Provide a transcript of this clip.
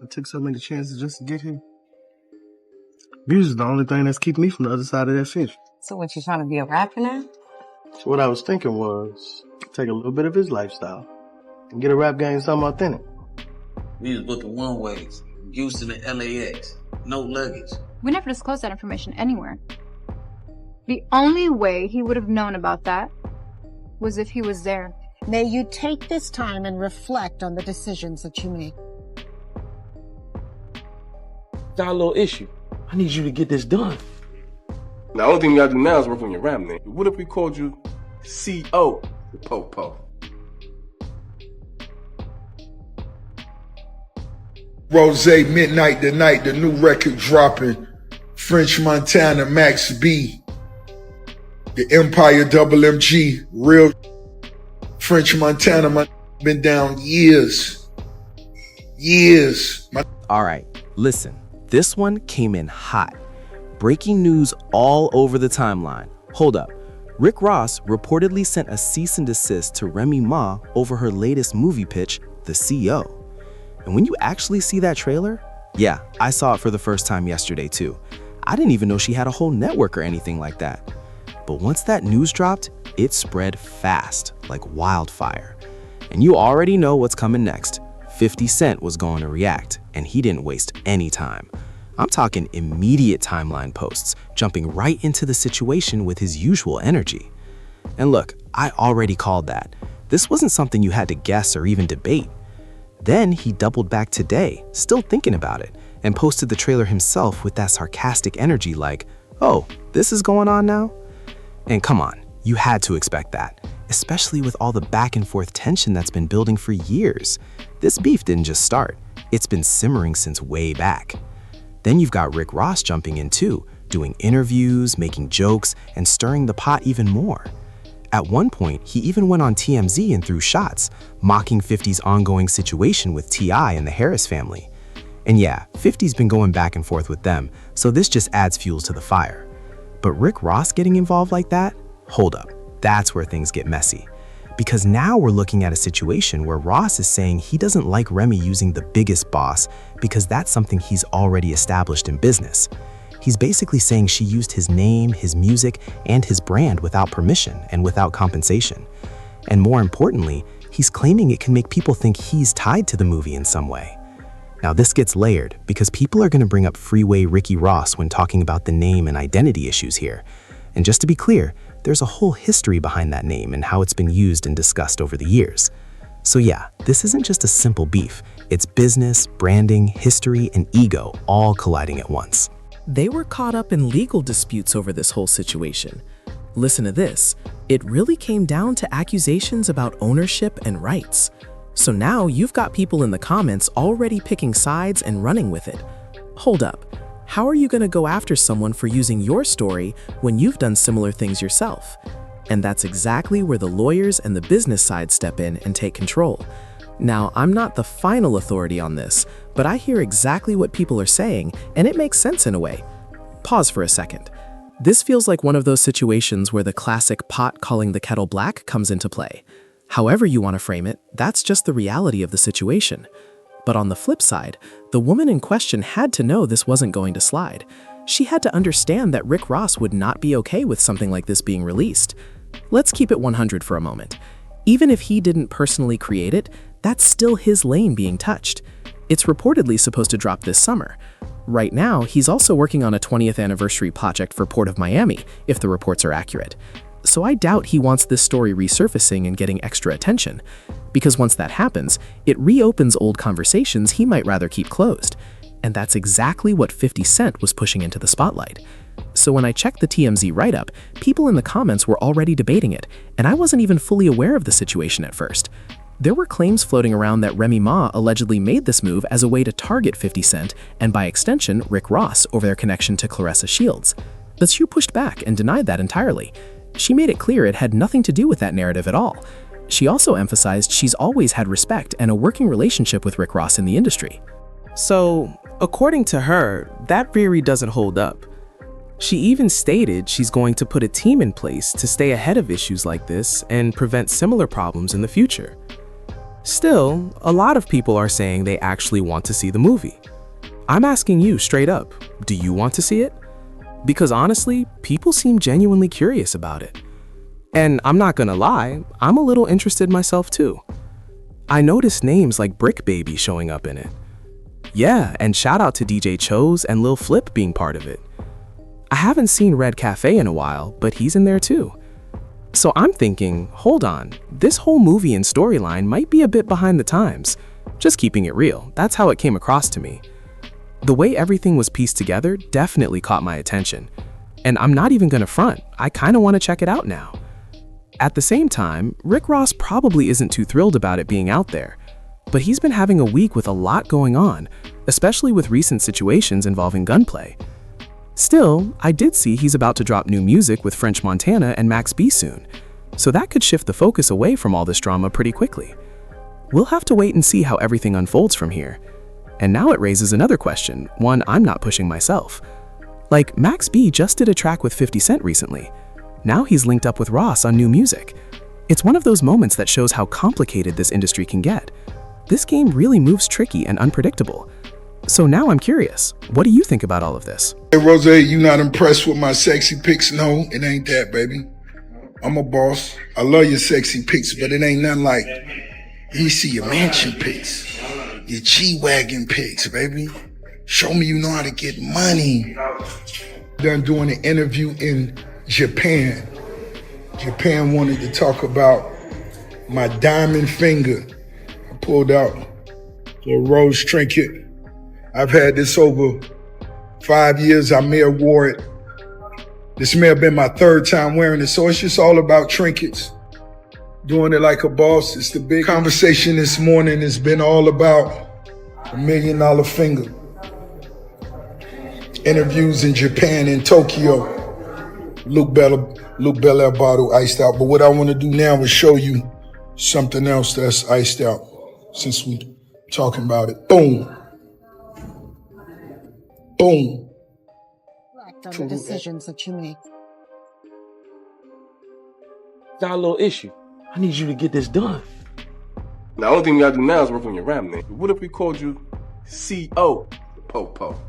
I took so many chances just to get here. Music is the only thing that's keeping me from the other side of that fish. So what, you trying to be a rapper now? So what I was thinking was take a little bit of his lifestyle and get a rap game something authentic. We was booking one ways, Houston to LAX, no luggage. We never disclosed that information anywhere. The only way he would have known about that was if he was there. May you take this time and reflect on the decisions that you make. Got a little issue. I need you to get this done. Now, the only thing you gotta do now is work on your rap name. What if we called you C.O. the Po-Po? Rose Midnight Tonight, the new record dropping. French Montana, Max B. The Empire Double MG, real French Montana, been down years. All right, listen, this one came in hot. Breaking news all over the timeline. Hold up. Rick Ross reportedly sent a cease and desist to Remy Ma over her latest movie pitch, The CEO. And when you actually see that trailer, yeah, I saw it for the first time yesterday too. I didn't even know she had a whole network or anything like that. But once that news dropped, it spread fast, like wildfire. And you already know what's coming next. 50 Cent was going to react, and he didn't waste any time. I'm talking immediate timeline posts, jumping right into the situation with his usual energy. And look, I already called that. This wasn't something you had to guess or even debate. Then he doubled back today, still thinking about it, and posted the trailer himself with that sarcastic energy like, oh, this is going on now? And come on, you had to expect that, especially with all the back and forth tension that's been building for years. This beef didn't just start, it's been simmering since way back. Then you've got Rick Ross jumping in too, doing interviews, making jokes, and stirring the pot even more. At one point, he even went on TMZ and threw shots, mocking 50's ongoing situation with T.I. and the Harris family. And yeah, 50's been going back and forth with them, so this just adds fuel to the fire. But Rick Ross getting involved like that? Hold up, that's where things get messy. Because now we're looking at a situation where Ross is saying he doesn't like Remy using the biggest boss because that's something he's already established in business. He's basically saying she used his name, his music, and his brand without permission and without compensation. And more importantly, he's claiming it can make people think he's tied to the movie in some way. Now this gets layered because people are going to bring up Freeway Ricky Ross when talking about the name and identity issues here. And just to be clear, there's a whole history behind that name and how it's been used and discussed over the years. So yeah, this isn't just a simple beef. It's business, branding, history, and ego all colliding at once. They were caught up in legal disputes over this whole situation. Listen to this. It really came down to accusations about ownership and rights. So now you've got people in the comments already picking sides and running with it. Hold up. How are you going to go after someone for using your story when you've done similar things yourself? And that's exactly where the lawyers and the business side step in and take control. Now, I'm not the final authority on this, but I hear exactly what people are saying, and it makes sense in a way. Pause for a second. This feels like one of those situations where the classic pot calling the kettle black comes into play. However you want to frame it, that's just the reality of the situation. But on the flip side, the woman in question had to know this wasn't going to slide. She had to understand that Rick Ross would not be okay with something like this being released. Let's keep it 100 for a moment. Even if he didn't personally create it, that's still his lane being touched. It's reportedly supposed to drop this summer. Right now, he's also working on a 20th anniversary project for Port of Miami, if the reports are accurate. So I doubt he wants this story resurfacing and getting extra attention, because once that happens, it reopens old conversations he might rather keep closed. And that's exactly what 50 Cent was pushing into the spotlight. So when I checked the TMZ write-up, people in the comments were already debating it, and I wasn't even fully aware of the situation at first. There were claims floating around that Remy Ma allegedly made this move as a way to target 50 Cent and by extension Rick Ross over their connection to Claressa Shields. But Sue pushed back and denied that entirely. She made it clear it had nothing to do with that narrative at all. She also emphasized she's always had respect and a working relationship with Rick Ross in the industry. So, according to her, that theory doesn't hold up. She even stated she's going to put a team in place to stay ahead of issues like this and prevent similar problems in the future. Still, a lot of people are saying they actually want to see the movie. I'm asking you straight up, do you want to see it? Because honestly, people seem genuinely curious about it. And I'm not gonna lie, I'm a little interested myself too. I noticed names like Brick Baby showing up in it. Yeah, and shout out to DJ Chose and Lil Flip being part of it. I haven't seen Red Cafe in a while, but he's in there too. So I'm thinking, hold on, this whole movie and storyline might be a bit behind the times. Just keeping it real, that's how it came across to me. The way everything was pieced together definitely caught my attention. And I'm not even gonna front, I kinda wanna check it out now. At the same time, Rick Ross probably isn't too thrilled about it being out there. But he's been having a week with a lot going on, especially with recent situations involving gunplay. Still, I did see he's about to drop new music with French Montana and Max B soon, so that could shift the focus away from all this drama pretty quickly. We'll have to wait and see how everything unfolds from here. And now it raises another question, one I'm not pushing myself. Like, Max B just did a track with 50 Cent recently. Now he's linked up with Ross on new music. It's one of those moments that shows how complicated this industry can get. This game really moves tricky and unpredictable. So now I'm curious, what do you think about all of this? Hey, Rose, you not impressed with my sexy pics? No, it ain't that, baby. I'm a boss. I love your sexy pics, but it ain't nothing like, you see your mansion pics, your G-Wagon pics, baby. Show me you know how to get money. Done doing an interview in Japan. Japan wanted to talk about my diamond finger. I pulled out a rose trinket. I've had this over 5 years. I may have wore it. This may have been my third time wearing it. So it's just all about trinkets. Doing it like a boss. It's the big conversation this morning has been all about $1 million finger. Interviews in Japan and Tokyo. Luke Belair bottle iced out. But what I want to do now is show you something else that's iced out since we're talking about it. Boom. Boom. Reflect on the decisions that you make. Got a little issue. I need you to get this done. Now, the only thing you gotta do now is work on your rap name. What if we called you C.O. Popo?